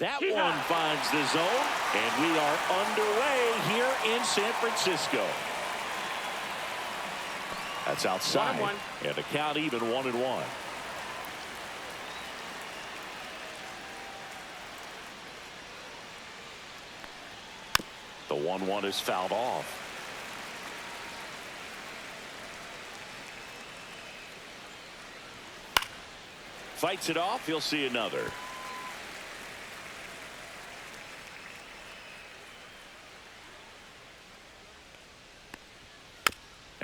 That one finds the zone, and we are underway here in San Francisco. That's outside, 1-1. and the count even 1-1. The 1-1 is fouled off. Fights it off. He'll see another.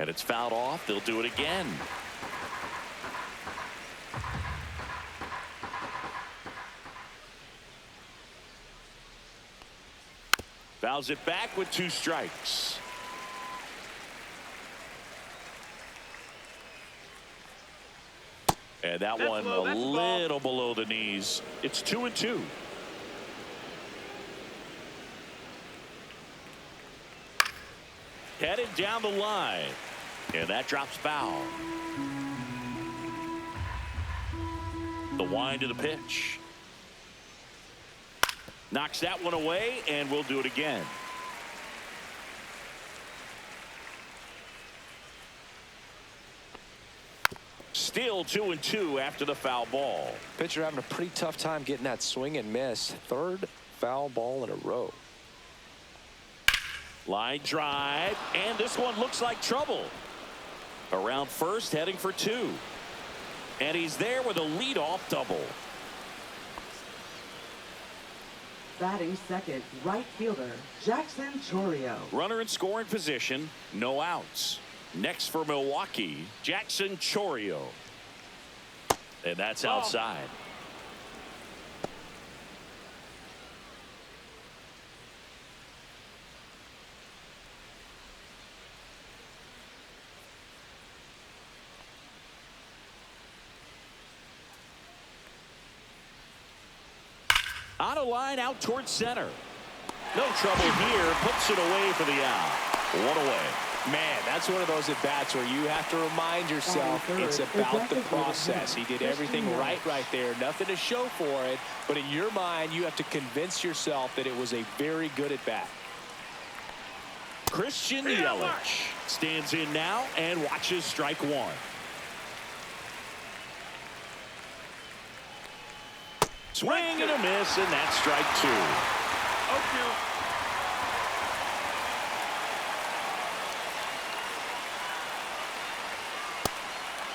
And it's fouled off. They'll do it again. Fouls it back with 2 strikes. And that one a little below the knees. It's 2-2. Headed down the line. And that drops foul. The wind of the pitch. Knocks that one away, and we'll do it again. Still 2-2 after the foul ball. Pitcher having a pretty tough time getting that swing and miss. 3rd foul ball in a row. Line drive, and this one looks like trouble. Around first, heading for 2. And he's there with a leadoff double. Batting second, right fielder, Jackson Chourio. Runner in scoring position, no outs. Next for Milwaukee, Jackson Chourio. And that's outside. On a line out towards center. No trouble here. Puts it away for the out. 1 away. Man, that's one of those at-bats where you have to remind yourself it's about the process. He did everything right there. Nothing to show for it. But in your mind, you have to convince yourself that it was a very good at-bat. Christian Yelich stands in now and watches strike 1. Swing and a miss, and that's strike 2. 0-2.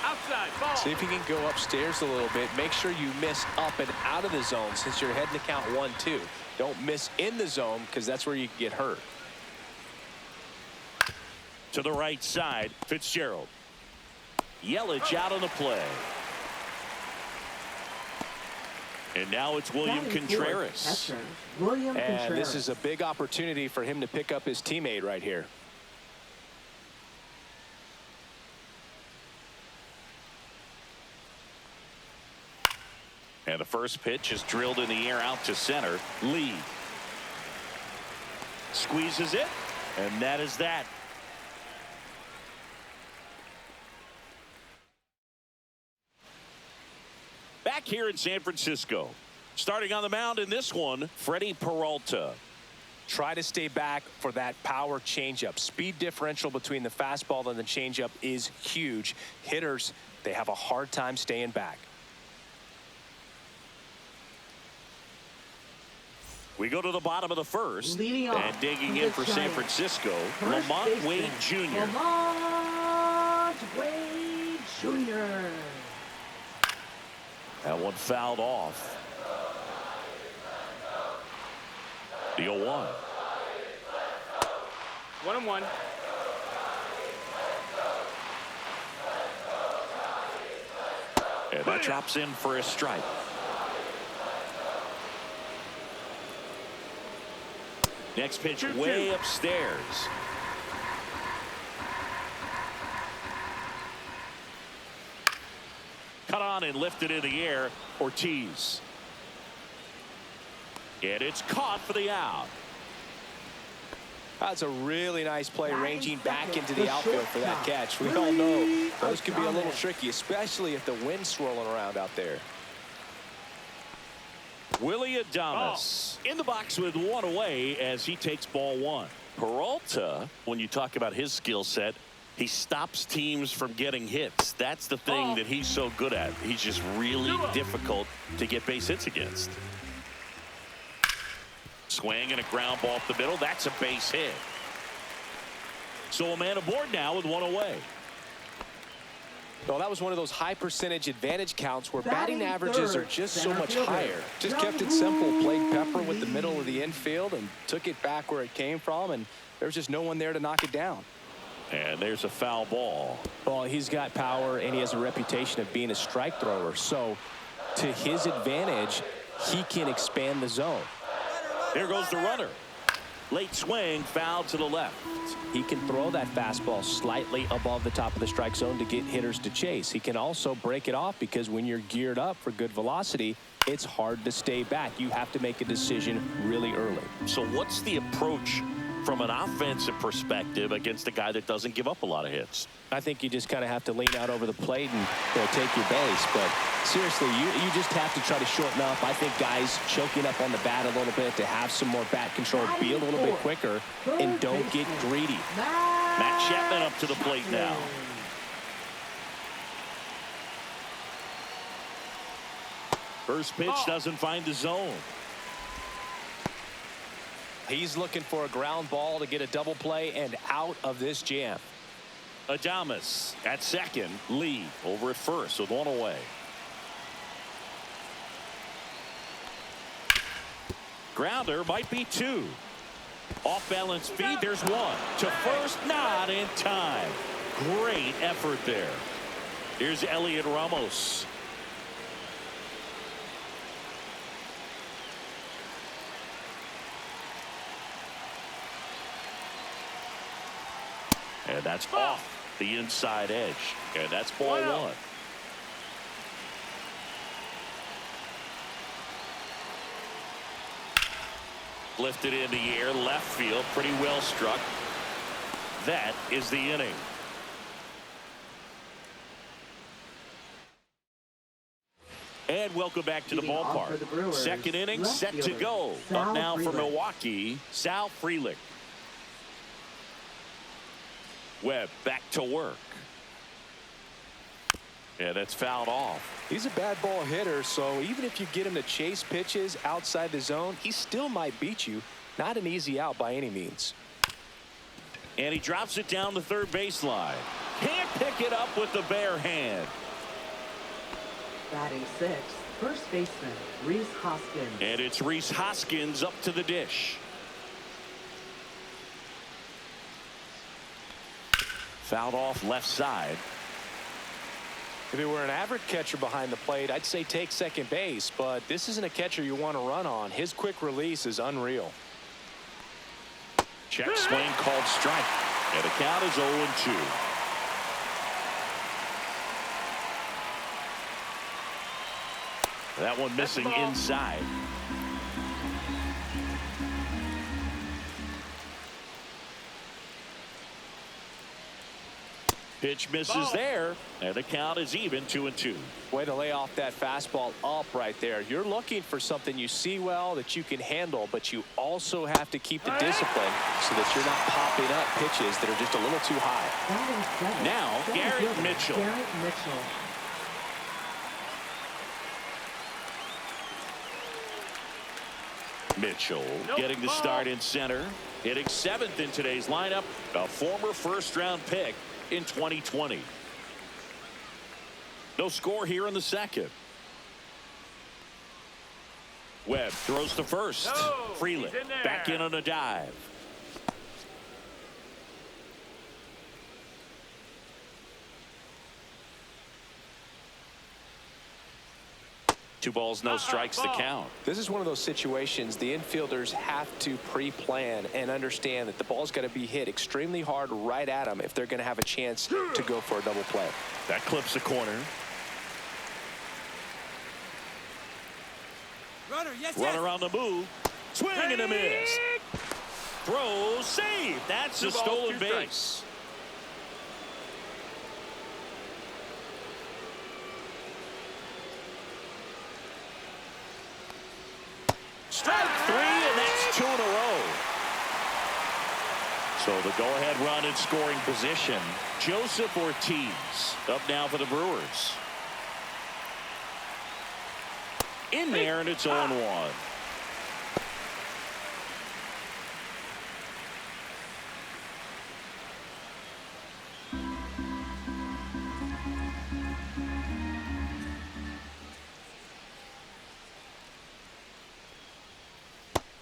Outside, ball. See if you can go upstairs a little bit. Make sure you miss up and out of the zone since you're heading to count 1-2. Don't miss in the zone because that's where you get hurt. To the right side, Fitzgerald. Yelich out on the play. And now it's William Contreras. And this is a big opportunity for him to pick up his teammate right here. And the first pitch is drilled in the air out to center. Lee squeezes it, and that is that. Back here in San Francisco. Starting on the mound in this one, Freddie Peralta. Try to stay back for that power changeup. Speed differential between the fastball and the changeup is huge. Hitters, they have a hard time staying back. We go to the bottom of the first. And digging in for San Francisco, Lamont Wade Jr. Lamont Wade Jr. That one fouled off. The 0-1. 1-1. And that drops in for a strike. Next pitch way upstairs. Cut on and lifted in the air. Ortiz. And it's caught for the out. That's a really nice play, ranging back into the outfield for that catch. We all know those can be a little tricky, especially if the wind's swirling around out there. Willie Adames in the box with one away as he takes ball one. Peralta, when you talk about his skill set, he stops teams from getting hits. That's the thing that he's so good at. He's just really difficult to get base hits against. Swing and a ground ball up the middle. That's a base hit. So a man aboard now with one away. Well, that was one of those high percentage advantage counts where batting averages are just so much higher. Just kept it simple, played pepper with the middle of the infield and took it back where it came from, and there's just no one there to knock it down. And there's a foul ball. Well, he's got power and he has a reputation of being a strike thrower, so to his advantage, he can expand the zone. Here goes the runner. Late swing, foul to the left. He can throw that fastball slightly above the top of the strike zone to get hitters to chase. He can also break it off because when you're geared up for good velocity, it's hard to stay back. You have to make a decision really early. So what's the approach from an offensive perspective against a guy that doesn't give up a lot of hits? I think you just kind of have to lean out over the plate and take your base. But seriously, you just have to try to shorten up. I think guys choking up on the bat a little bit to have some more bat control, be a little bit quicker, and don't get greedy. Matt Chapman up to the plate now. First pitch doesn't find the zone. He's looking for a ground ball to get a double play and out of this jam. Adames at second, Lee over at first with one away. Grounder might be two. Off balance feed, there's one. To first, not in time. Great effort there. Here's Elliot Ramos. And that's off the inside edge. And that's ball one. Lifted in the air, left field, pretty well struck. That is the inning. And welcome back to the ballpark. Second inning set to go. Up now for Milwaukee, Sal Frelick. Webb back to work. And that's fouled off. He's a bad ball hitter, so even if you get him to chase pitches outside the zone, he still might beat you. Not an easy out by any means. And he drops it down the third baseline. Can't pick it up with the bare hand. Batting sixth, first baseman, Rhys Hoskins. And it's Rhys Hoskins up to the dish. Fouled off left side. If it were an average catcher behind the plate, I'd say take second base, but this isn't a catcher you want to run on. His quick release is unreal. Check swing called strike. And the count is 0-2. That one missing inside. Pitch misses there, and the count is even 2-2. Way to lay off that fastball up right there. You're looking for something you see well that you can handle, but you also have to keep the discipline so that you're not popping up pitches that are just a little too high. Now, Garrett Mitchell. Mitchell getting the start in center, hitting seventh in today's lineup, a former first-round pick in 2020. No score here in the second. Webb throws to first. Frelick back in on a dive. Two balls, no strikes to count. This is one of those situations the infielders have to pre-plan and understand that the ball's got to be hit extremely hard right at them if they're going to have a chance to go for a double play. That clips the corner. Runner on the move. Swing and a miss. Throw, save. That's a stolen base. Strike three, and that's 2 in a row. So the go-ahead run in scoring position. Joseph Ortiz up now for the Brewers. In there, and it's 0-1.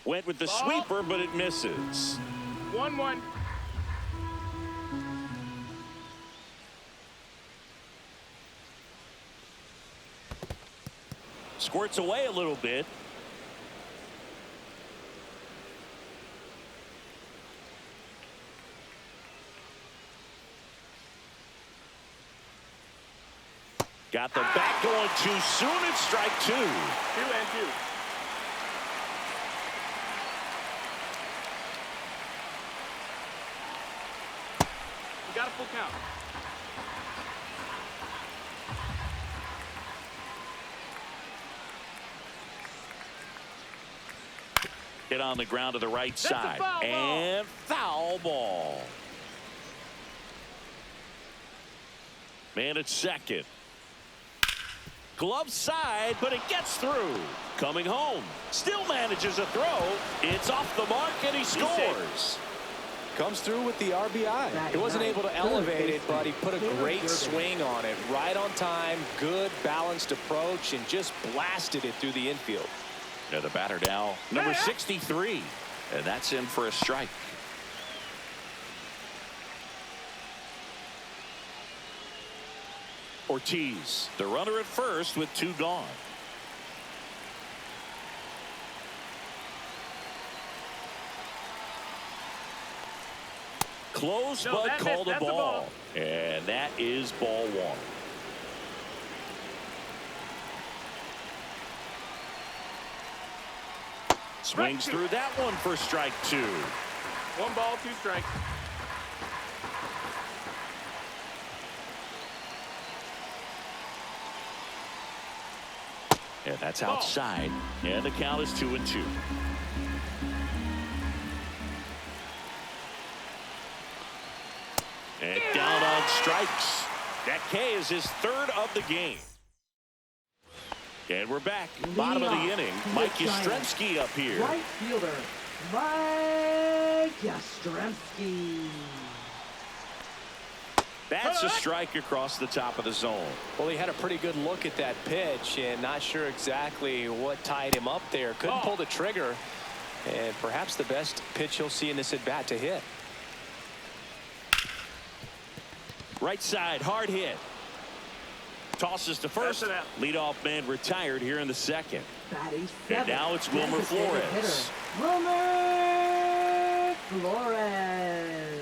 Went with the sweeper, but it misses. 1-1. Squirts away a little bit. Got the bat going too soon. It's strike 2. 2-2. You got a full count. Hit on the ground to the right side. Foul and foul ball. Man at second. Glove side, but it gets through. Coming home. Still manages a throw. It's off the mark, and he scores. Comes through with the RBI. He wasn't able to elevate it, but he put a great swing on it. Right on time, good balanced approach, and just blasted it through the infield. Yeah, the batter now, number 63, and that's in for a strike. Ortiz, the runner at first with 2 gone. Close, No, but called a that's a ball. ball. And that is ball 1. Swings through that one for strike 2. 1 ball, 2 strikes. And that's outside. And the count is 2-2. And down on strikes. That K is his 3rd of the game. And we're back. Bottom of the inning. Mike Yastrzemski up here. Right fielder, Mike Yastrzemski. That's a strike across the top of the zone. Well, he had a pretty good look at that pitch and not sure exactly what tied him up there. Couldn't pull the trigger, and perhaps the best pitch he'll see in this at bat to hit. Right side, hard hit. Tosses to first. Leadoff man retired here in the 2nd. Batting And now it's Wilmer Flores. Wilmer Flores.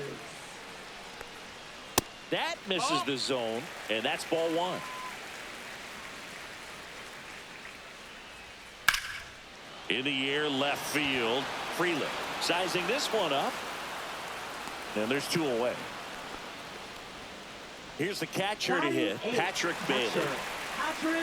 That misses the zone, and that's ball 1. In the air, left field. Freeland sizing this one up. And there's 2 away. Here's the catcher to hit, Patrick Bailey.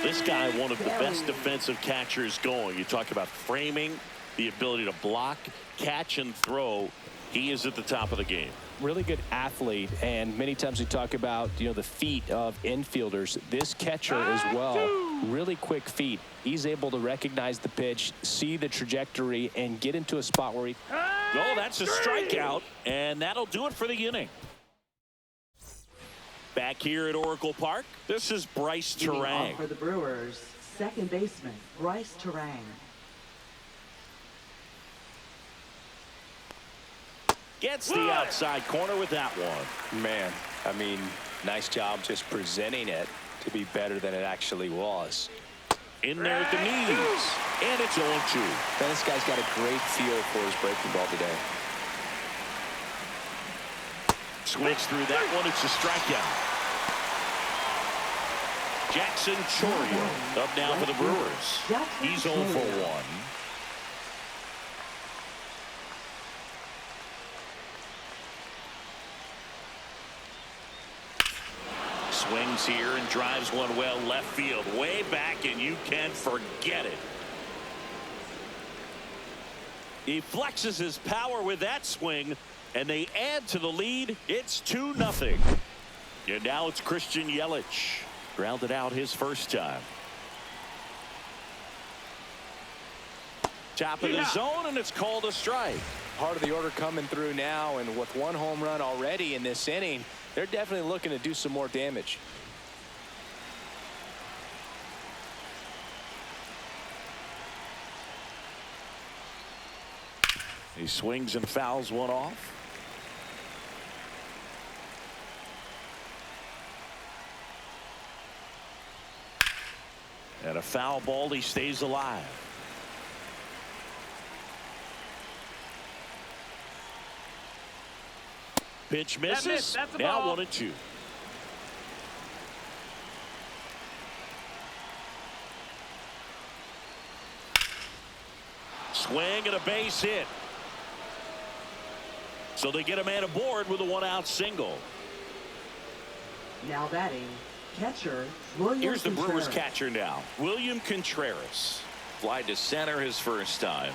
This guy, one of the best defensive catchers going. You talk about framing, the ability to block, catch, and throw. He is at the top of the game. Really good athlete, and many times we talk about, you know, the feet of infielders. This catcher as well, really quick feet. He's able to recognize the pitch, see the trajectory, and get into a spot where he... Oh, that's a strikeout, and that'll do it for the inning. Back here at Oracle Park, this is Bryce Terang. For the Brewers, second baseman, Bryce Terang. Gets the outside corner with that one. Man, I mean, nice job just presenting it to be better than it actually was. In there at the knees. And it's 0-2. Man, this guy's got a great feel for his breaking ball today. Swings through that one. It's a strikeout. Jackson Chourio up now for the Brewers. He's 0 for 1. Swings here and drives one well left field, way back, and you can forget it. He flexes his power with that swing, and they add to the lead. It's 2-0. And now it's Christian Yelich. Grounded out his first time. Top of the zone, and it's called a strike. Part of the order coming through now, and with one home run already in this inning, they're definitely looking to do some more damage. He swings and fouls one off. And a foul ball. He stays alive. Pitch misses. That's a now ball. 1-2. Swing and a base hit. So they get a man aboard with a 1-out single. Now batting, catcher William Here's the Brewers Contreras. catcher now, William Contreras. Fly to center his first time.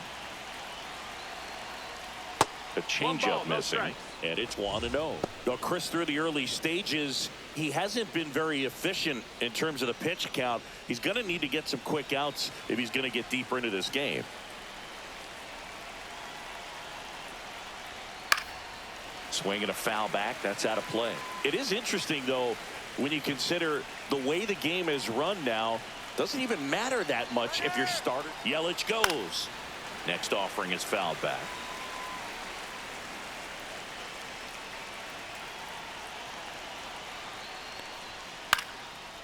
A changeup no missing, strikes. and it's 1-0. Now, Chris, through the early stages, he hasn't been very efficient in terms of the pitch count. He's going to need to get some quick outs if he's going to get deeper into this game. Swing and a foul back. That's out of play. It is interesting, though, when you consider the way the game is run now. Doesn't even matter that much if you're starter. Yelich goes. Next offering is fouled back.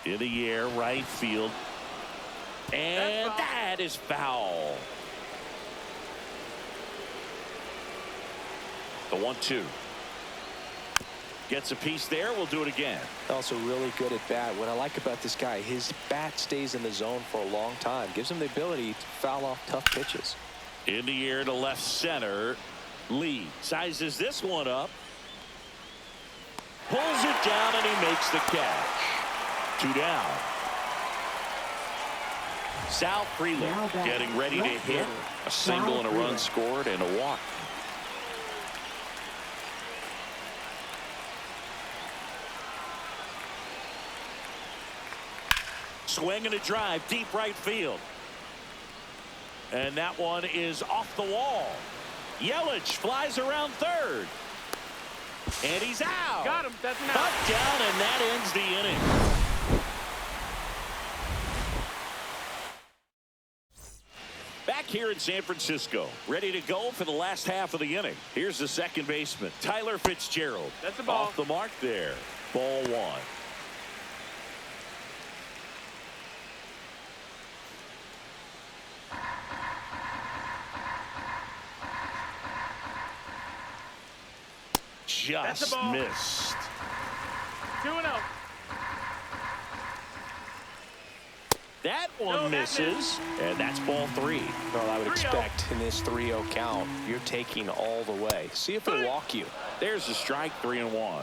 In the air, right field. And that is foul. The 1-2. Gets a piece there. We'll do it again. Also really good at bat. What I like about this guy, his bat stays in the zone for a long time. Gives him the ability to foul off tough pitches. In the air to left center. Lee sizes this one up. Pulls it down, and he makes the catch. 2 down. Sal Freeland getting ready to hit. A single and a run scored and a walk. Swing and a drive deep right field. And that one is off the wall. Yelich flies around third. And he's out. Got him. That's an out. Cut down, and that ends the inning. Back here in San Francisco, ready to go for the last half of the inning. Here's the second baseman, Tyler Fitzgerald. That's a ball. Off the mark there. Ball 1. Just missed. 2-0. That one misses, and that's ball 3. Well, I would 3-0. expect in this 3-0 count, you're taking all the way. See if they walk you. There's the strike, 3-1.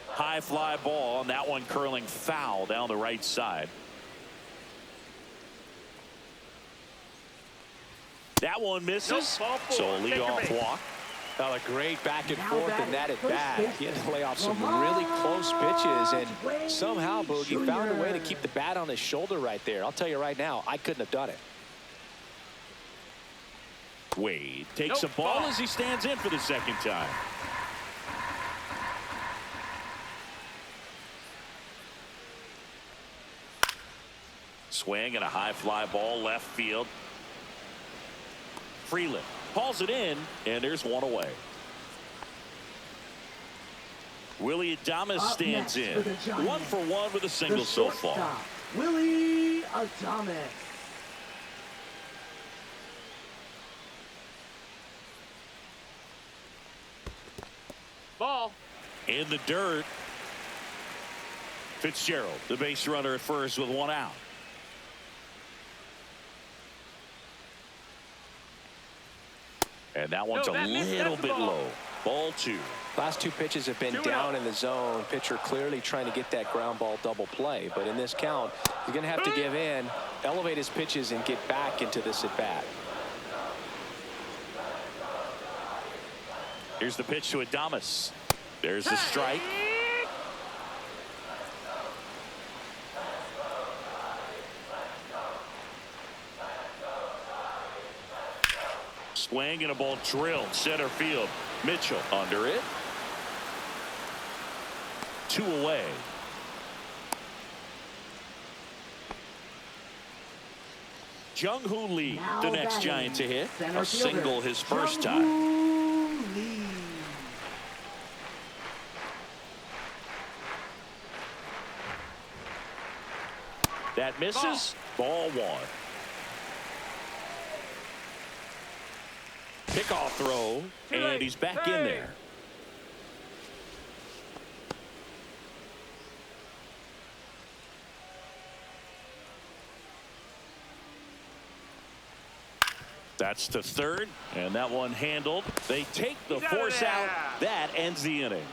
High fly ball, and that one curling foul down the right side. That one misses. Nope, ball 4. So a Take your leadoff base. walk. Well, a great back and Now forth in batting that at first bat. baseman, He had to lay off some really close pitches, and somehow Boogie found a way to keep the bat on his shoulder right there. I'll tell you right now, I couldn't have done it. Wade takes a ball as he stands in for the second time. Swing and a high fly ball left field. Freeland hauls it in, and there's one away. Willie Adames Up stands next in. for the Giants, 1 for 1 with a The single so far. shortstop, Willie Adames. Ball. In the dirt. Fitzgerald, the base runner at first with 1 out. And that one's No, a that missed. little That's the bit ball. low. Ball 2. Last 2 pitches have been 2-0. down in the zone. Pitcher clearly trying to get that ground ball double play. But in this count, he's going to have to give in, elevate his pitches, and get back into this at bat. Here's the pitch to Adames. There's the strike. Swing and a ball drilled center field. Mitchell under it. 2 away. Jung-Hoo Lee, Now the next batting, Giant to hit. center A fielder, single his first time. Jung-Hoo Lee. That misses. Ball 1. Pickoff throw, and he's back in there. That's to third, and that one handled. They take the force out. That ends the inning.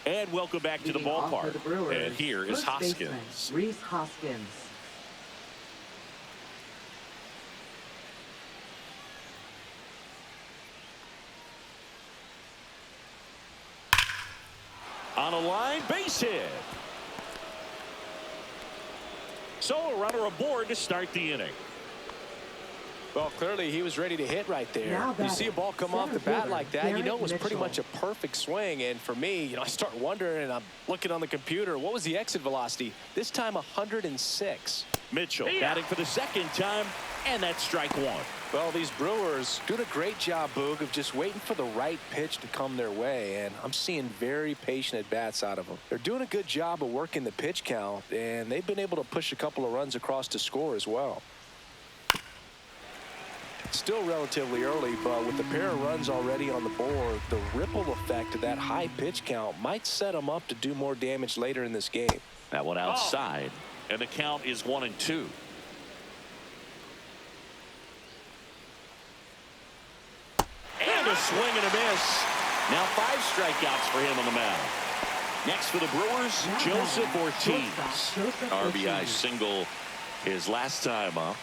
And welcome back to the Leading off for ballpark. the Brewers, And here is first baseman, Hoskins. Rhys Hoskins. On a line, base hit. So a runner aboard to start the inning. Well, clearly he was ready to hit right there. Now You see a ball come off the bat fielder, like that, you know it was Garrett pretty Mitchell. much a perfect swing. And for me, I start wondering, and I'm looking on the computer, what was the exit velocity? This time 106. Mitchell batting for the second time, and that's strike 1. Well, these Brewers doing a great job, Boog, of just waiting for the right pitch to come their way, and I'm seeing very patient at-bats out of them. They're doing a good job of working the pitch count, and they've been able to push a couple of runs across to score as well. Still relatively early, but with the pair of runs already on the board, the ripple effect of that high pitch count might set them up to do more damage later in this game. That one outside, and the count is 1-2. And a swing and a miss. Now 5 strikeouts for him on the mound. Next for the Brewers, Now Joseph batting, Ortiz. shortstop, Joseph RBI Ortiz. single his last time up.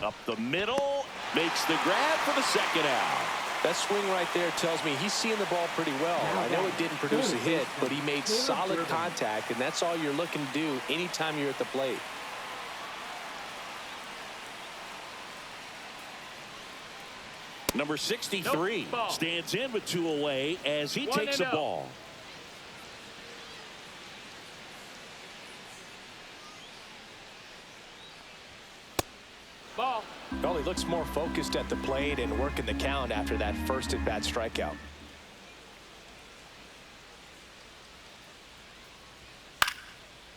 Up the middle, makes the grab for the second out. That swing right there tells me he's seeing the ball pretty well. I know it didn't produce a hit, but he made solid contact, and that's all you're looking to do anytime you're at the plate. Number 63 stands in with 2 away as he takes a 1-0. ball. Ball. Well, he looks more focused at the plate and working the count after that first at-bat strikeout.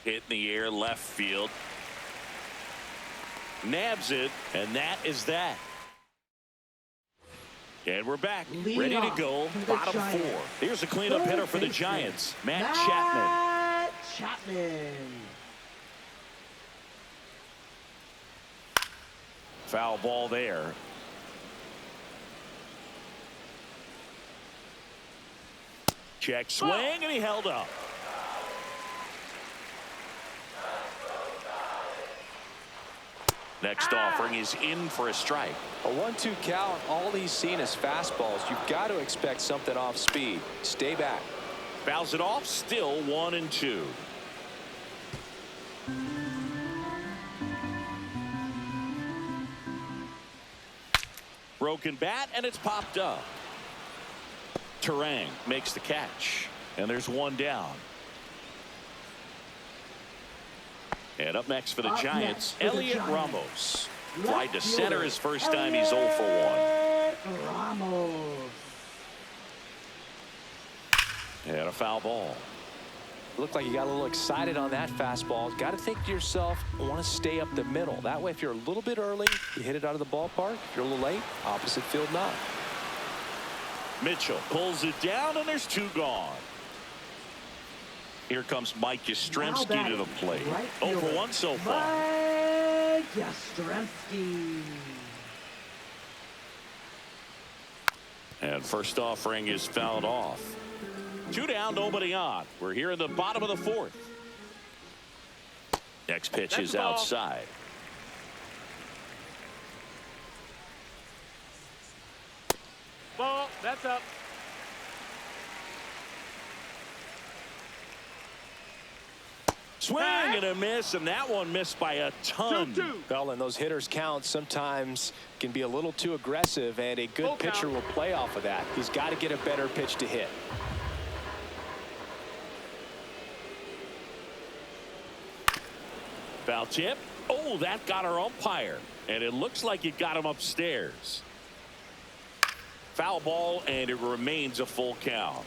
Hit in the air, left field. Nabs it, and that is that. And we're back, Lead ready to off go, for the bottom Giants. 4. Here's a cleanup Third hitter for the baseman, Giants, Matt Chapman. Matt Chapman. Foul ball there. Check swing, and he held up. Next offering is in for a strike. A 1-2 count, all he's seen is fastballs. You've got to expect something off speed. Stay back. Fouls it off, still 1-2. Broken bat, and it's popped up. Terang makes the catch, and there's one down. And up next for the Up Giants, next for the Elliot Giants. Ramos. Left Fly to center fielder, his first time. He's 0 for 1. Elliot Ramos. And a foul ball. Looked like you got a little excited on that fastball. Got to think to yourself, I want to stay up the middle. That way, if you're a little bit early, you hit it out of the ballpark. If you're a little late, opposite field not. Mitchell pulls it down, and there's 2 gone. Here comes Mike Now Yastrzemski to the batting, plate. right 0 for fielder, 1 so far. Mike Yastrzemski. And first offering is fouled off. 2 down, nobody on. We're here in the bottom of the 4th. Next pitch That's is the ball. outside. Ball. That's up. Swing and a miss, and that one missed by a ton. 2-2. Well, and those hitters count sometimes can be a little too aggressive, and a good Full pitcher count. will play off of that. He's got to get a better pitch to hit. Foul tip. Oh, that got our umpire, and it looks like it got him upstairs. Foul ball, and it remains a full count.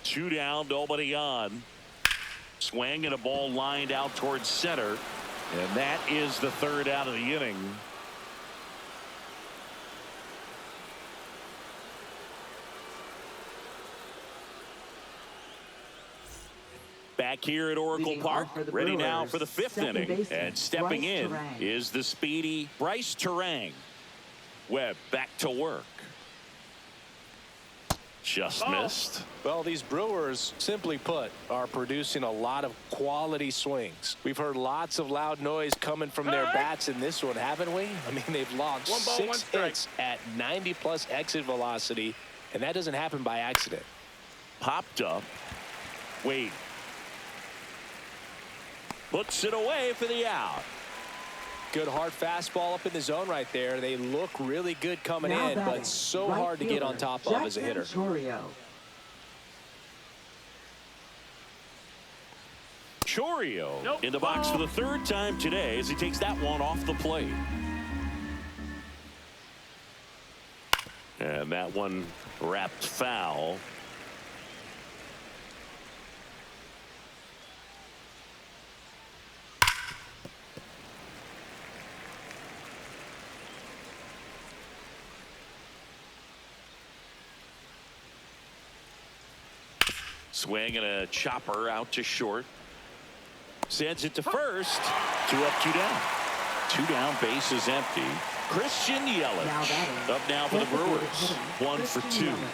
2 down, nobody on. Swing and a ball lined out towards center, and that is the 3rd out of the inning. Back here at Oracle Leading Park, off for the ready now Brewers, for the 5th second inning. baseman, And stepping Bryce in Terang. is the speedy Bryce Terang. Webb back to work. Just Ball. missed. Well, these Brewers, simply put, are producing a lot of quality swings. We've heard lots of loud noise coming from their All right. bats in this one, haven't we? I mean, they've logged 1 ball, 1 6 strike. hits at 90+ exit velocity, and that doesn't happen by accident. Popped up. Wade. Puts it away for the out. Good hard fastball up in the zone right there. They look really good coming Now in, batting, but so right hard to get on fielder, top of as a Jackson hitter. Chourio. Chourio Nope. in the box for the 3rd time today as he takes that one off the plate. And that one wrapped foul. Swing and a chopper out to short. Sends it to first. 2 up, 2 down. 2 down, base is empty. Christian Now Yelich batting, up now for the fourth fielder, Brewers. hitting, 1 for Christian 2. Yelich.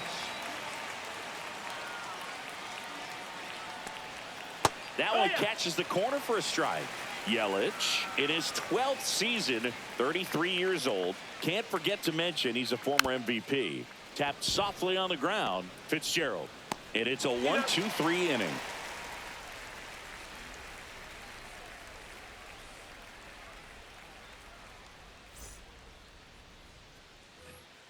That one catches the corner for a strike. Yelich in his 12th season, 33 years old. Can't forget to mention he's a former MVP. Tapped softly on the ground. Fitzgerald. And it's a 1-2-3 inning.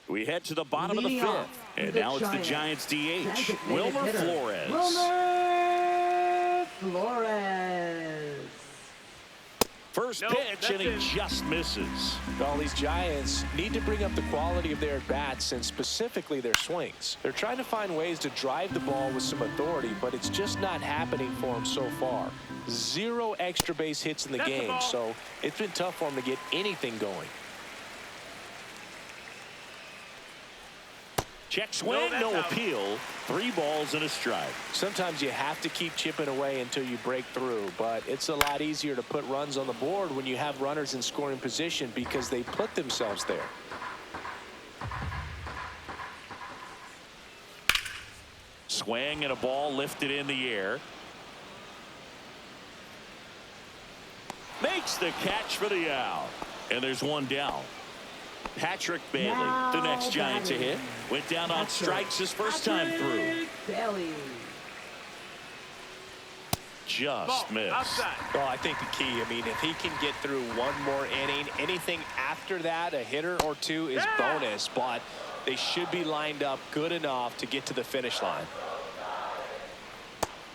We head to the bottom of the Leading 5th. off And the now it's the Giants. Giants DH. Designated Wilmer hitter, Flores. Wilmer Flores. First Nope, pitch, that's and he in. just misses. Well, these Giants need to bring up the quality of their bats and specifically their swings. They're trying to find ways to drive the ball with some authority, but it's just not happening for them so far. 0 extra base hits in the That's the game, ball. so it's been tough for them to get anything going. Check swing, that's no out. appeal. 3 balls and a strike. Sometimes you have to keep chipping away until you break through, but it's a lot easier to put runs on the board when you have runners in scoring position because they put themselves there. Swing and a ball lifted in the air. Makes the catch for the out. And there's 1 down. Patrick Bailey, Now the next Giant to hit. batting. Went down on Patrick. strikes his first time through. Patrick Bailey. Just Ball. missed. Outside. Well, I think the key, I mean, if he can get through 1 more inning, anything after that, a hitter or 2 is bonus, but they should be lined up good enough to get to the finish line.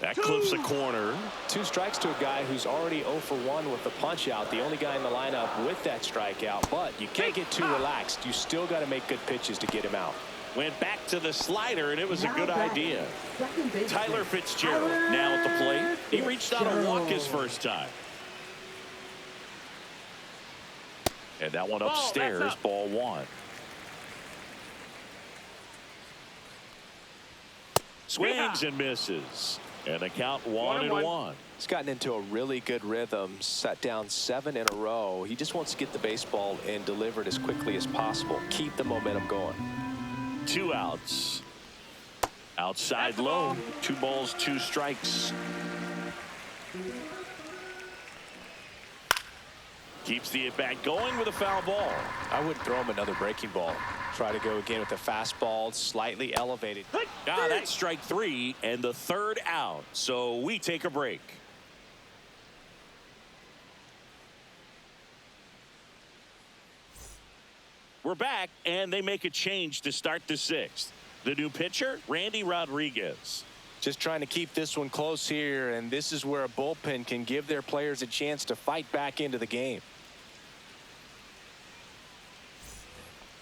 That clips a corner. 2 strikes to a guy who's already 0 for 1 with the punch out, the only guy in the lineup with that strikeout, but you can't get too relaxed. You still got to make good pitches to get him out. Went back to the slider, and it was a Now good batting, idea. second baseman, Tyler Fitzgerald Tyler now at the plate. He reached out a walk his Fitzgerald. first time. And that one Ball, that's upstairs, up. ball 1. Swings and misses. And the count 1-1. He's gotten into a really good rhythm, set down 7 in a row. He just wants to get the baseball and deliver it as quickly as possible. Keep the momentum going. 2 outs. Outside low. 2 balls, 2 strikes. Keeps the at-bat going with a foul ball. I wouldn't throw him another breaking ball. Try to go again with the fastball, slightly elevated. That's strike 3 and the 3rd out. So we take a break. We're back, and they make a change to start the 6th. The new pitcher, Randy Rodriguez. Just trying to keep this one close here, and this is where a bullpen can give their players a chance to fight back into the game.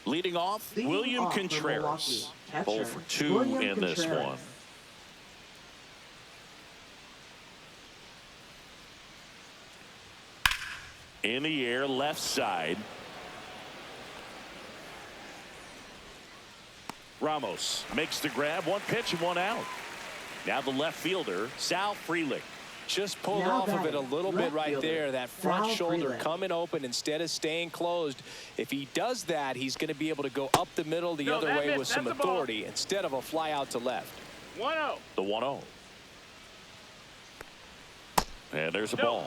Leading off, William Contreras. 0 for 2 in this one. In the air, left side. Ramos makes the grab. 1 pitch and 1 out. Now the left fielder, Sal Frelick. Just pulled off of it a little bit right there. That front shoulder coming open instead of staying closed. If he does that, he's going to be able to go up the middle the other way with some authority instead of a fly out to left. 1-0. The 1-0. And there's a ball.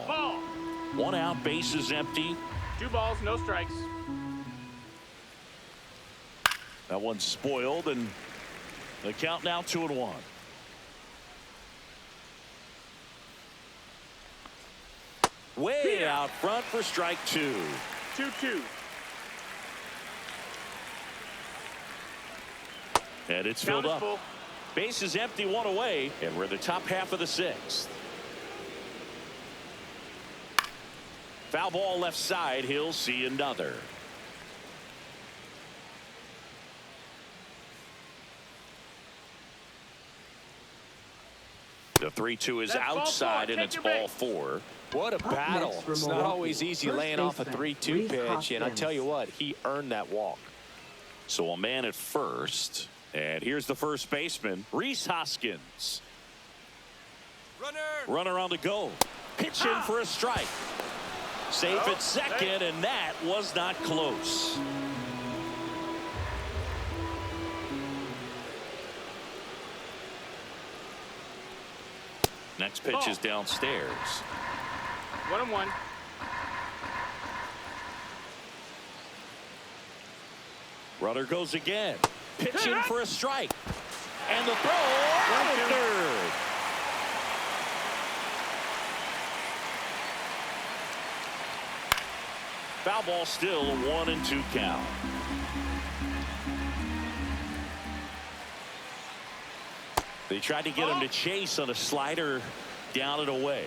1 out, bases empty. 2 balls, no strikes. That one's spoiled, and the count now 2-1. Way out front for strike 2. 2-2. And it's filled up. Base is empty, 1 away, and we're in the top half of the 6th. Foul ball left side. He'll see another. The 3-2 is outside, and it's ball 4. What a battle. It's not always easy laying off a 3-2 pitch, and I tell you what, he earned that walk. So a man at first, and here's the first baseman, Rhys Hoskins. Runner on the go. Pitch in for a strike. Safe at second, and that was not close. Next pitch is downstairs. 1-1. Runner goes again. Pitch in for a strike. And the throw out of third. Foul ball still, a 1-2 count. They tried to get him to chase on a slider down and away.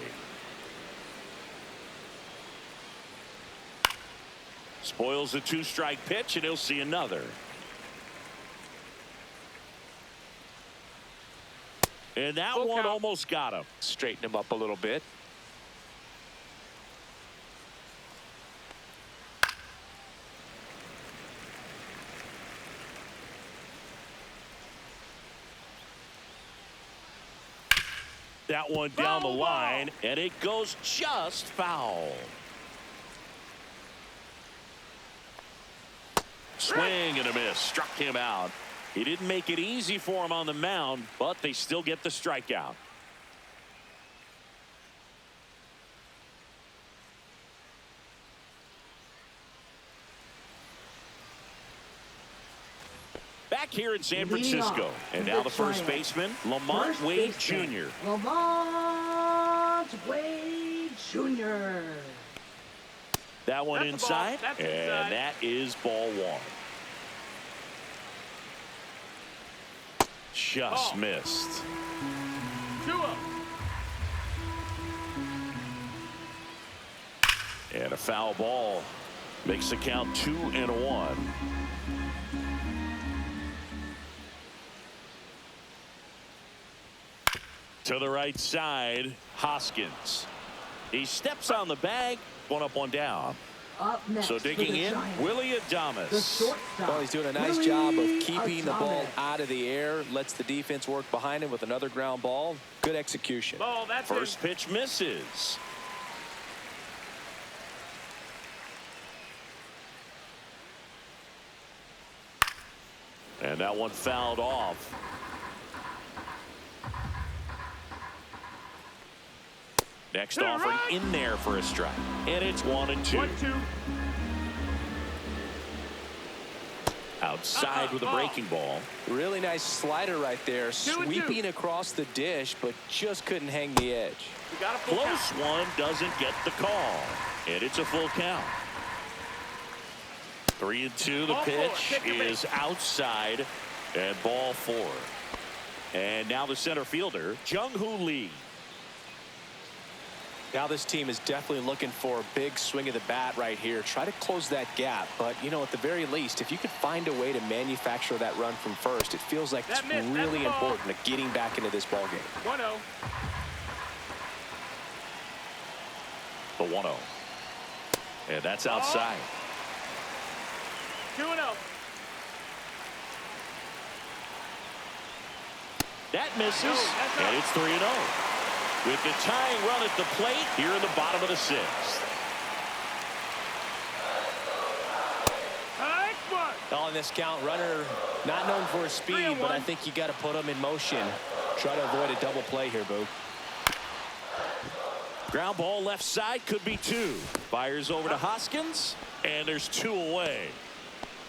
Spoils the 2-strike pitch, and he'll see another. And that one almost got him. Straighten him up a little bit. That one down the line, and it goes just foul. Swing and a miss. Struck him out. He didn't make it easy for him on the mound, but they still get the strikeout. Back here in San Francisco, and now the first baseman, Lamont Wade Jr. Lamont Wade Jr. That one inside, and that is ball 1. Just missed. 2-0. And a foul ball makes the count 2-1. To the right side, Hoskins. He steps on the bag, 1 up, 1 down. Up next So for the digging in, Giants, Willie the Adames. shortstop. Well, he's doing a nice Willie job of keeping the ball Adames. out of the air. Lets the defense work behind him with another ground ball. Good execution. Ball, that's First in. pitch misses. And that one fouled off. Next To offering right. in there for a strike. And it's 1-2. 1-2. Outside with a breaking ball. Really nice slider right there. 2-2. Sweeping across the dish, but just couldn't hang the edge. We got a full Close count. one, doesn't get the call. And it's a full count. 3-2. The Ball four. pitch Take your is outside. And ball 4. And now the center fielder, Jung-Hoo Lee. Now this team is definitely looking for a big swing of the bat right here. Try to close that gap. But, you know, at the very least, if you could find a way to manufacture that run from first, it feels like it's That missed. That's really the ball. important to getting back into this ball game. 1-0. The 1-0. And that's outside. 2-0. That misses. No, that's And out. it's 3-0. With the tying run at the plate here in the bottom of the 6th. Hike one. On this count, runner not known for his speed, 3-1. but I think you got to put him in motion. Try to avoid a double play here, Boo. Ground ball left side, could be 2. Fires over to Hoskins, and there's 2 away.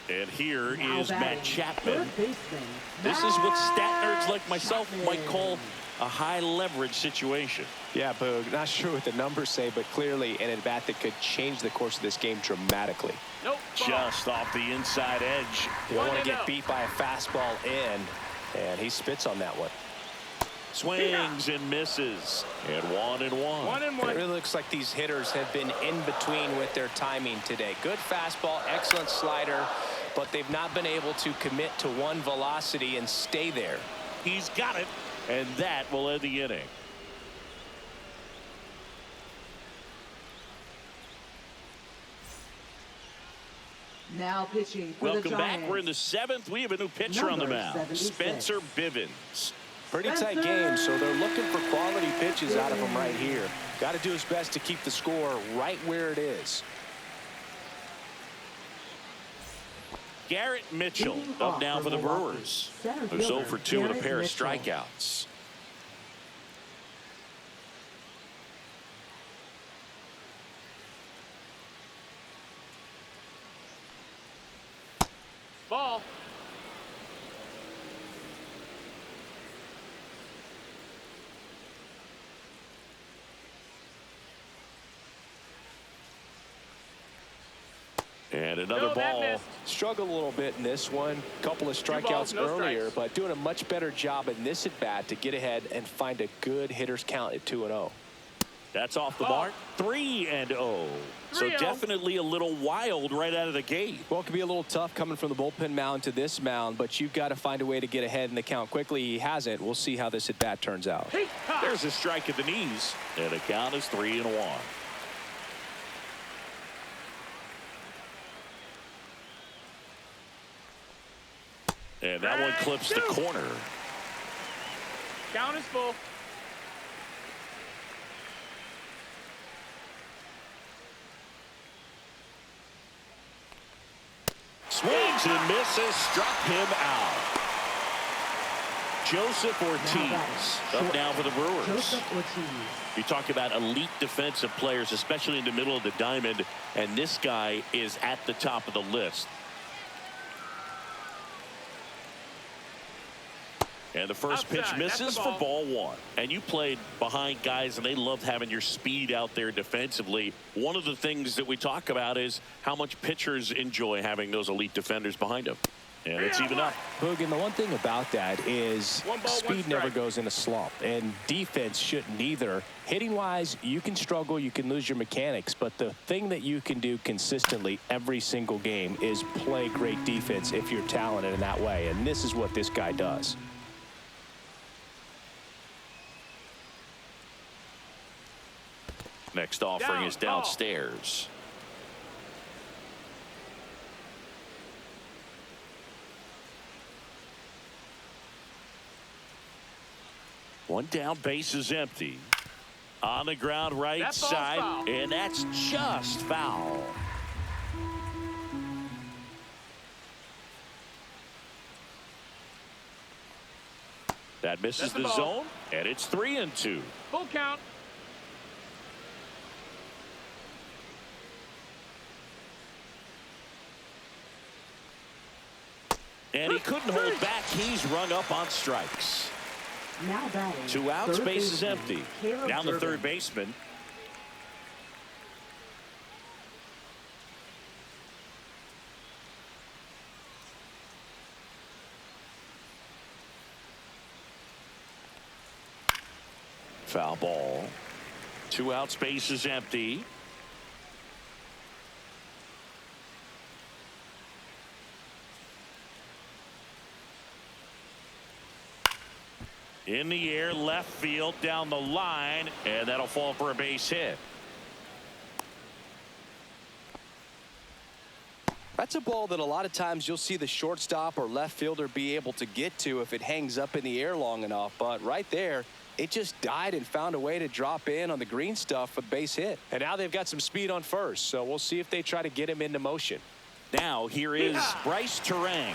And here Now is Matt batting, Chapman. third baseman, This is what stat nerds Matt like myself might Chapman. call a high leverage situation. Yeah, Boog. Not sure what the numbers say, but clearly an at-bat that could change the course of this game dramatically. Nope. Ball. Just off the inside edge. You don't want to 1-0. get beat by a fastball in, and he spits on that one. Swings and misses. And 1-1. 1-1. It really looks like these hitters have been in between with their timing today. Good fastball, excellent slider, but they've not been able to commit to one velocity and stay there. He's got it. And that will end the inning. Now pitching for the Welcome Giants. back. We're in the 7th. We have a new pitcher on the Number mound. 76. Spencer Bivens. Pretty tight game, so they're looking for quality pitches out of him right here. Got to do his best to keep the score right where it is. Garrett Mitchell Leading up off now for the Milwaukee, Brewers. center Who's 0 fielder, for 2 and a Garrett pair of Mitchell. strikeouts. Ball. And another No, that ball. missed. Struggled a little bit in this one. Couple of balls, strikeouts no earlier, strikes. but doing a much better job in this at-bat to get ahead and find a good hitter's count at 2-0. That's off the Oh. mark. 3-0. So 3-0. definitely a little wild right out of the gate. Well, it could be a little tough coming from the bullpen mound to this mound, but you've got to find a way to get ahead in the count quickly. He hasn't. We'll see how this at-bat turns out. Hey, ha. There's a strike at the knees. And the count is 3-1. And that one clips the corner. Count is full. Swings and misses, struck him out. Joseph Ortiz up now for the Brewers. Joseph Ortiz. You talk about elite defensive players, especially in the middle of the diamond, and this guy is at the top of the list. And the first pitch Outside, that's misses the for ball. ball 1. And you played behind guys, and they loved having your speed out there defensively. One of the things that we talk about is how much pitchers enjoy having those elite defenders behind them. And it's even up. Boog, and the one thing about that is One ball, one speed never strike. goes in a slump, and defense shouldn't either. Hitting-wise, you can struggle, you can lose your mechanics, but the thing that you can do consistently every single game is play great defense if you're talented in that way, and this is what this guy does. Next offering Down, is ball. downstairs. One down, base is empty. On the ground, right That ball's side, foul. and that's just foul. That misses That's the the ball. zone, and it's 3-2. Full count. And he couldn't hold back. He's rung up on strikes. Now batting. 2 outs, third base is baseman, empty. Caleb Down the Durbin. third baseman. Foul ball. 2 outs, base is empty. In the air, left field, down the line, and that'll fall for a base hit. That's a ball that a lot of times you'll see the shortstop or left fielder be able to get to if it hangs up in the air long enough. But right there, it just died and found a way to drop in on the green stuff for the base hit. And now they've got some speed on first, so we'll see if they try to get him into motion. Now here is Bryce Terang.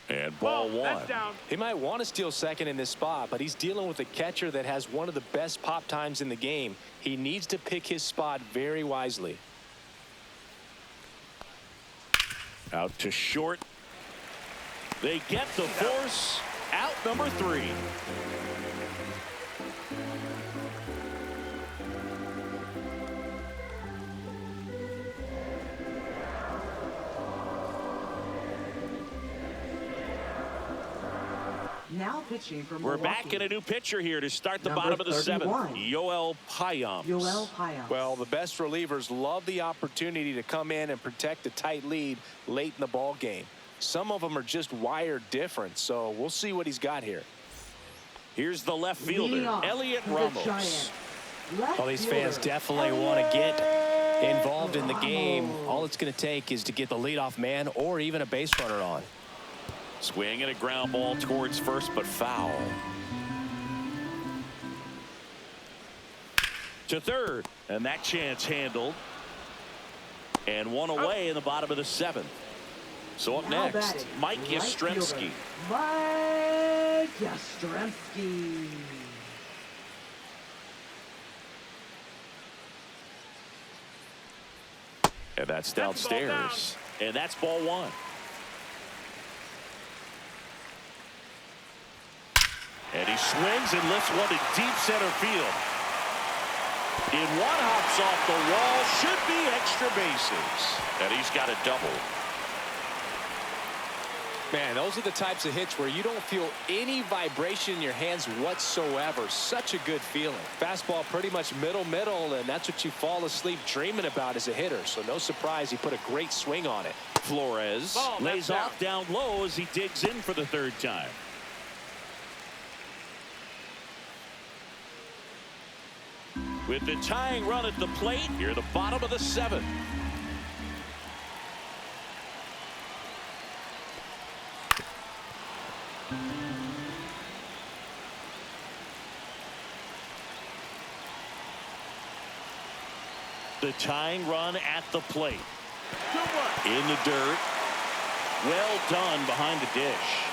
And ball one. That's down. He might want to steal second in this spot, but he's dealing with a catcher that has one of the best pop times in the game. He needs to pick his spot very wisely. Out to short. They get the force. Out number 3. Now pitching for We're Milwaukee. back in a new pitcher here to start the Number bottom of the 31. 7th. Yoel Payamps. Yoel Payamps. Well, the best relievers love the opportunity to come in and protect a tight lead late in the ball game. Some of them are just wired different, so we'll see what he's got here. Here's the left Leading fielder, off Elliot for the Ramos. Giants, left Well, these fans fielder, definitely want to get involved in the Ramos. game. All it's going to take is to get the leadoff man or even a base runner on. Swing and a ground ball towards first, but foul. To third, and that chance handled. And one away in the bottom of the 7th. So up Now next, batting, Mike right Yastrzemski. fielder, Mike Yastrzemski. And that's That's ball downstairs. And that's ball 1. And he swings and lifts one to deep center field. In one, hops off the wall, should be extra bases. And he's got a double. Man, those are the types of hits where you don't feel any vibration in your hands whatsoever. Such a good feeling. Fastball pretty much middle, and that's what you fall asleep dreaming about as a hitter. So no surprise he put a great swing on it. Flores Ball, lays that's off down low as he digs in for the 3rd time. With the tying run at the plate, here at the bottom of the 7th. The tying run at the plate. Good work. In the dirt. Well done behind the dish.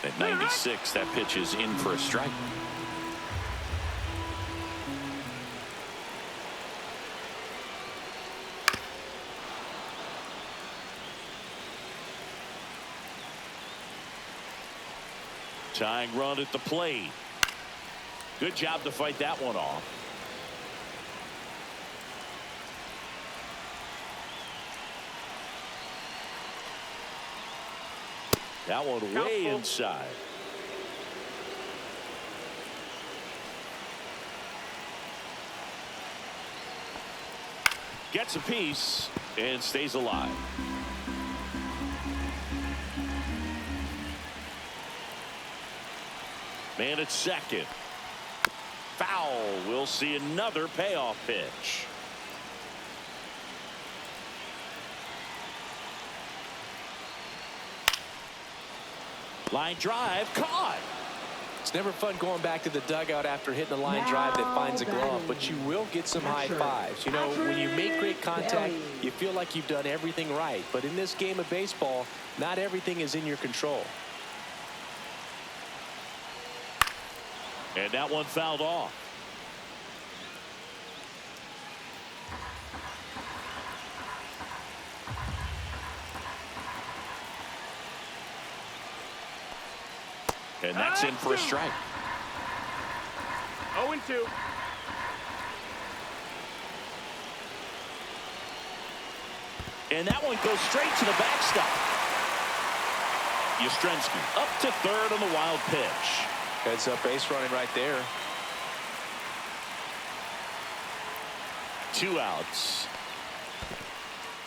At 96, that pitch is in for a strike. Tying run at the plate. Good job to fight that one off. That one way Count. inside. gets a piece and stays alive. Man at second. Foul. We'll see another payoff pitch. Line drive caught. It's never fun going back to the dugout after hitting a line drive that finds a glove, but you will get some high fives. You know, when you make great contact, you feel like you've done everything right. But in this game of baseball, not everything is in your control. And that one fouled off. And that's in for a strike. 0-2. And that one goes straight to the backstop. Yastrzemski up to third on the wild pitch. Heads up base running right there. 2 outs.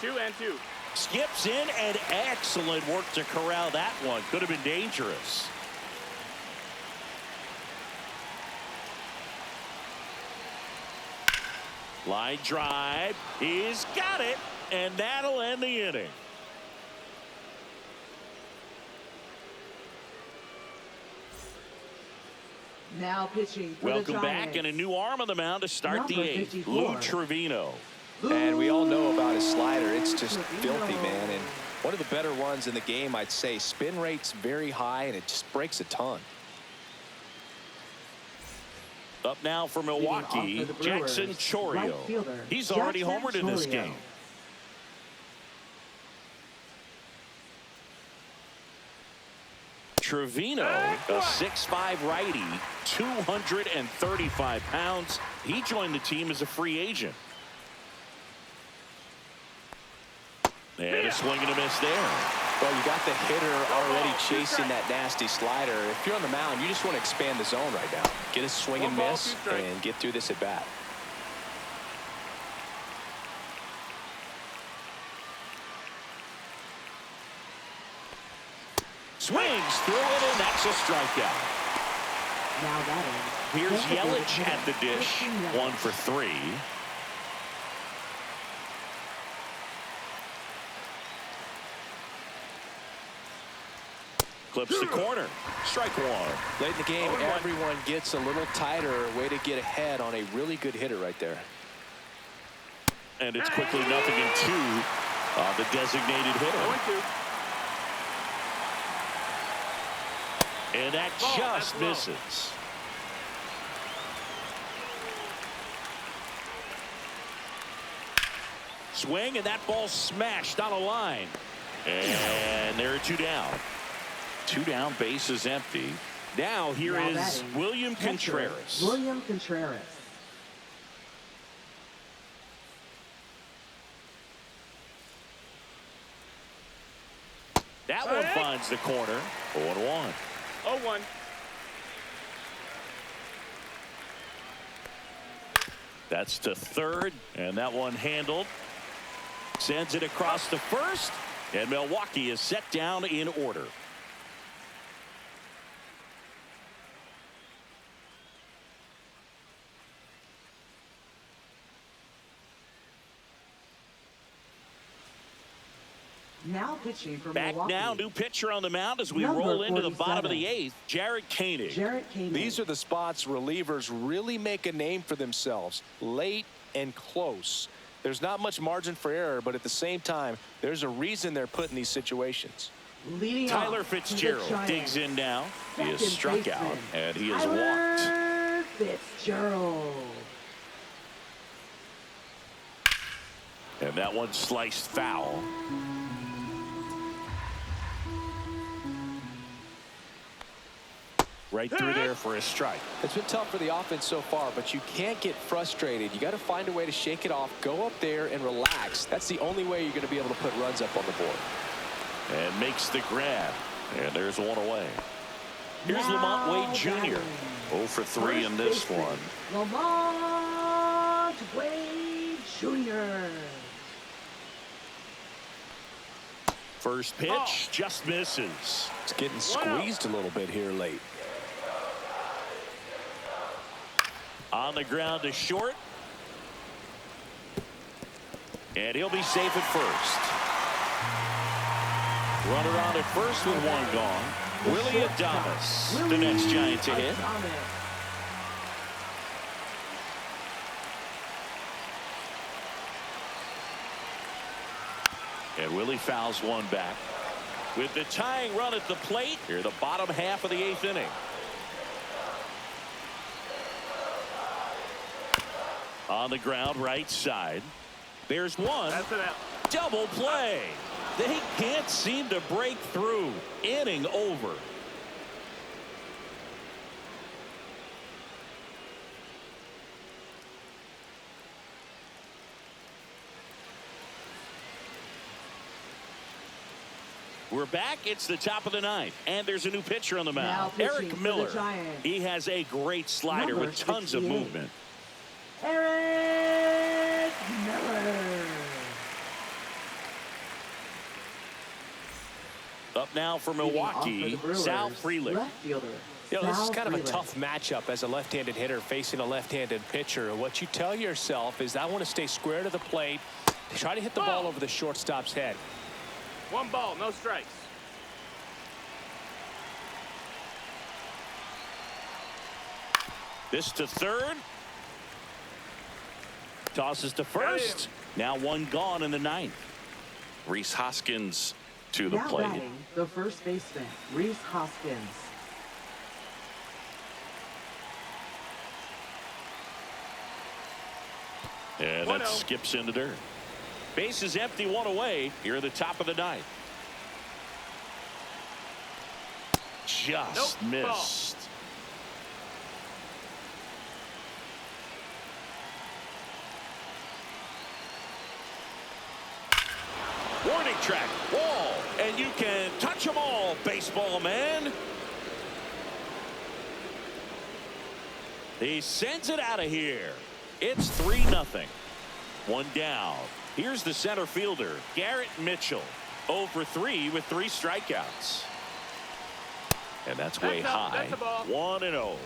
2-2. Skips in, and excellent work to corral that one. Could have been dangerous. Line drive. He's got it, and that'll end the inning. Now pitching for Welcome the back, Giants. and a new arm on the mound to start Number the 8th. 54. Lou Trevino. And we all know about his slider. It's just filthy, man. And one of the better ones in the game, I'd say. Spin rate's very high, and it just breaks a ton. Up now for Milwaukee, for the Brewers, Jackson Chorio. right fielder, He's already Jackson homered in this Chorio. game. Trevino, a 6'5" righty, 235 pounds. He joined the team as a free agent. And a swing and a miss there. Well, you got the hitter already chasing that nasty slider. If you're on the mound, you just want to expand the zone right now. Get a swing and miss and get through this at bat. Swings through it, and that's a strikeout. Now batting. Here's Yelich at the dish. 1 for 3. Clips the corner. Strike 1. Late in the game, everyone gets a little tighter. Way to get ahead on a really good hitter right there. And it's quickly 0-2 on the designated hitter. 0-2. And that just misses. Swing, and that ball smashed on a line. And there are 2 down. 2 down, base is empty. Now here Now is batting. William Catcher, Contreras. William Contreras. That one finds the corner. 0-1. 0-1. That's to third, and that one handled. Sends it across to first, and Milwaukee is set down in order. Now pitching for Back Milwaukee. now, new pitcher on the mound as we Number roll into the 47. bottom of the 8th. Jared Koenig. Jarrett Koenig. These are the spots relievers really make a name for themselves. Late and close. There's not much margin for error, but at the same time, there's a reason they're put in these situations. Leading Tyler off for the Fitzgerald Giants. digs in now. He is Second struck baseman, out, and he is walked. Tyler Fitzgerald. And that one sliced foul. Right through there for a strike. It's been tough for the offense so far, but you can't get frustrated. You got to find a way to shake it off, go up there and relax. That's the only way you're going to be able to put runs up on the board. And makes the grab. And there's one away. Here's Now Lamont Wade Jr. batting. 0 for 3 in this First one. baseman, Lamont Wade Jr. First pitch just misses. It's getting squeezed a little bit here late. On the ground to short. And he'll be safe at first. Runner on at first with one gone. Willie Adames, the next Giant to hit. And Willie fouls one back. With the tying run at the plate, here the bottom half of the 8th inning. On the ground, right side. There's one. That's it out. Double play. They can't seem to break through. Inning over. We're back. It's the top of the 9th, and there's a new pitcher on the mound. Eric Miller. He has a great slider with tons of movement. Eric Miller. Up now for Milwaukee, Sal Frelick. Left fielder. You know, this is kind of a Frelick. tough matchup as a left-handed hitter facing a left-handed pitcher. What you tell yourself is, I want to stay square to the plate, try to hit the ball over the shortstop's head. 1 ball, no strikes. This to third. Tosses to first. Now one gone in the 9th. Rhys Hoskins to the Now plate. batting, the first baseman, Rhys Hoskins. And that skips into dirt. Base is empty, one away. Here at the top of the 9th. Just missed. Warning track, wall, and you can touch them all, baseball man. He sends it out of here. It's 3-0. One down. Here's the center fielder, Garrett Mitchell. 0 for 3 with 3 strikeouts. And that's way high. 1-0.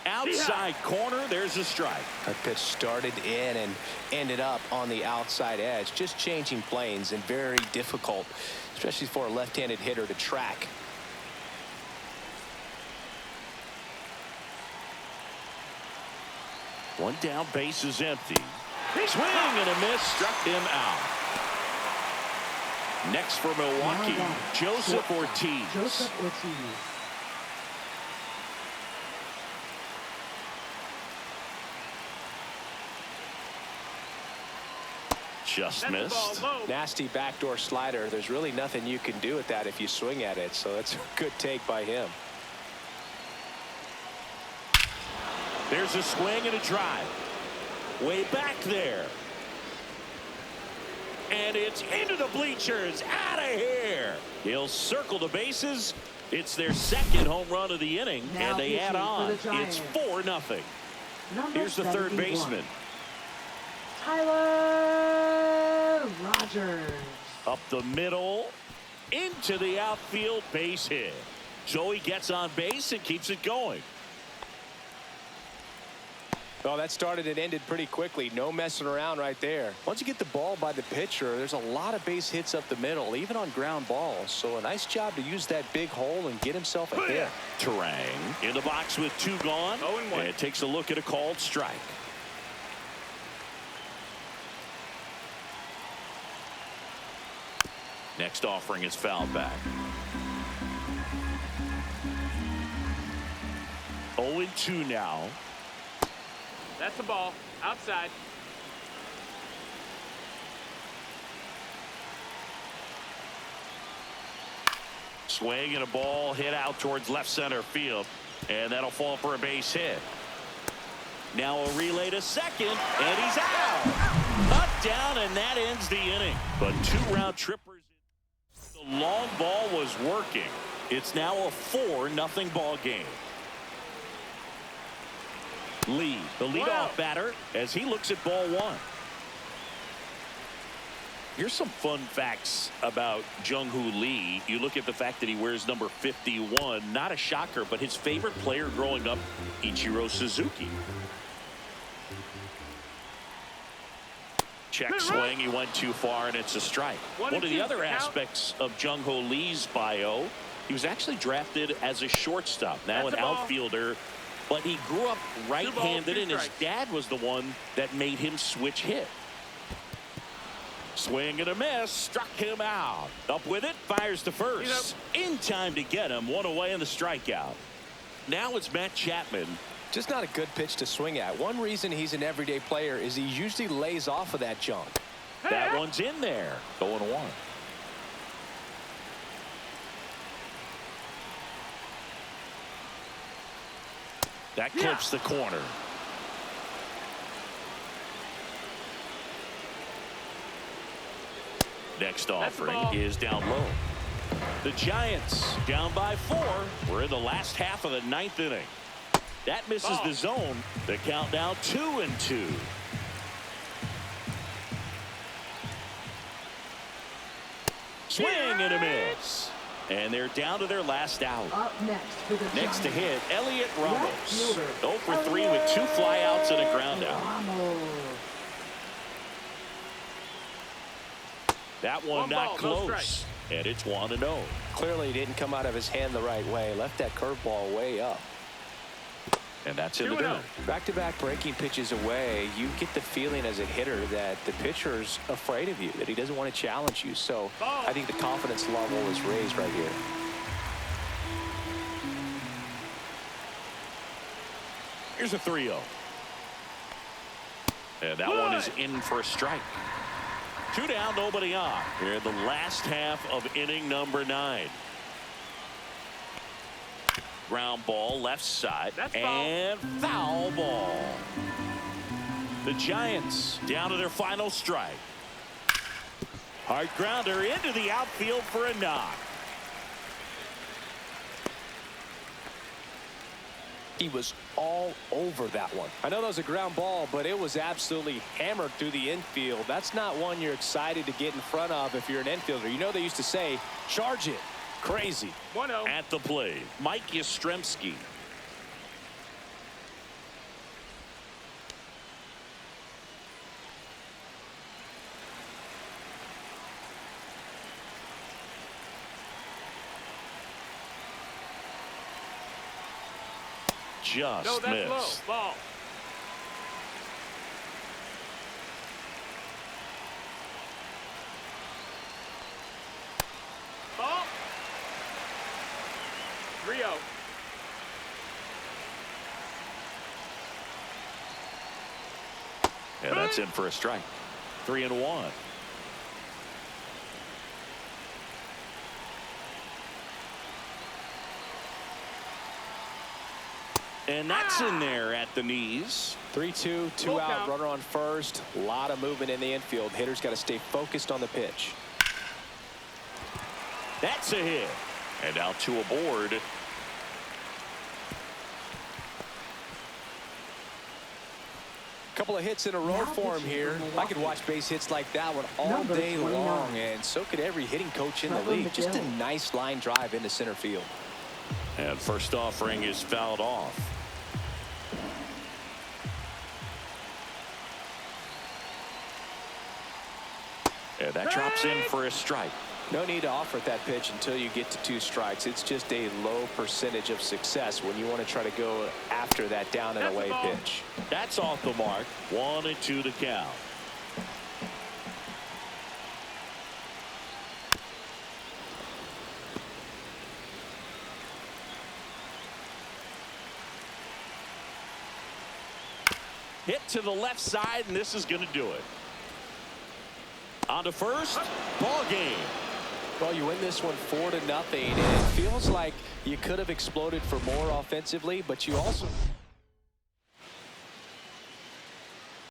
Outside corner, there's a strike. That pitch started in and ended up on the outside edge. Just changing planes, and very difficult, especially for a left-handed hitter to track. One down, base is empty. Swing and a miss, struck him out. Next for Milwaukee, Joseph Ortiz. Joseph Ortiz. Just missed. Nasty backdoor slider. There's really nothing you can do with that if you swing at it. So that's a good take by him. There's a swing and a drive. Way back there. And it's into the bleachers. Out of here. He'll circle the bases. It's their second home run of the inning. Now and they add on. the It's 4-0. Number Here's the third 71. baseman. Tyler Rogers. Up the middle. Into the outfield, base hit. So he gets on base and keeps it going. Well, that started and ended pretty quickly. No messing around right there. Once you get the ball by the pitcher, there's a lot of base hits up the middle, even on ground balls. So a nice job to use that big hole and get himself a hit. Turang in the box with 2 gone. 0-1. And takes a look at a called strike. Next offering is fouled back. 0-2 now. That's the ball. Outside. Swing and a ball hit out towards left center field. And that'll fall for a base hit. Now a relay to second. And he's out. down, and that ends the inning. But 2 round trippers. The long ball was working. It's now a 4-0 ball game. Lee, the leadoff batter, as he looks at ball 1. Here's some fun facts about Jung-Hoo Lee. You look at the fact that he wears number 51. Not a shocker, but his favorite player growing up, Ichiro Suzuki. Check swing. He went too far, and it's a strike. One of the other aspects of Jung-Hoo Lee's bio, he was actually drafted as a shortstop, now an outfielder. But he grew up right-handed, and his dad was the one that made him switch hit. Swing and a miss, struck him out. Up with it, fires to first. In time to get him, 1 away in the strikeout. Now it's Matt Chapman. Just not a good pitch to swing at. One reason he's an everyday player is he usually lays off of that junk. That one's in there. 0-1. That clips the corner. Next offering is down low. The Giants down by 4. We're in the last half of the 9th inning. That misses the zone. The count now 2-2. Swing and a miss. And they're down to their last out. Up next for the Next to hit, Elliot Right Ramos. fielder, 0 for 3 with 2 flyouts and a ground out. That one not close. And it's 1-0. Clearly he didn't come out of his hand the right way. Left that curveball way up. And that's in the dirt. Back-to-back breaking pitches away, you get the feeling as a hitter that the pitcher's afraid of you, that he doesn't want to challenge you. So I think the confidence level is raised right here. Here's a 3-0. And that one is in for a strike. 2 down, nobody on. Here in the last half of inning number 9. Ground ball left side. And foul ball. The Giants down to their final strike. Hard grounder into the outfield for a knock. He was all over that one. I know that was a ground ball, but it was absolutely hammered through the infield. That's not one you're excited to get in front of if you're an infielder. You know they used to say, charge it. Crazy. 1-0. At the plate, Mike Yastrzemski. Just that's low. missed. Ball. Ball. 3-0. And that's in for a strike. 3-1. And that's in there at the knees. 3-2, 2 out, runner on first. A lot of movement in the infield. Hitters got to stay focused on the pitch. That's a hit. And now 2 aboard. Couple of hits in a row for him here. I could watch base hits like that one all day long, and so could every hitting coach in the league. Just a nice line drive into center field. And first offering is fouled off. And that drops in for a strike. No need to offer at that pitch until you get to 2 strikes. It's just a low percentage of success when you want to try to go after that down and away pitch. That's off the mark. 1-2 to count. Hit to the left side, and this is going to do it. On to first, ball game. Well, you win this one 4-0, and it feels like you could have exploded for more offensively, but you also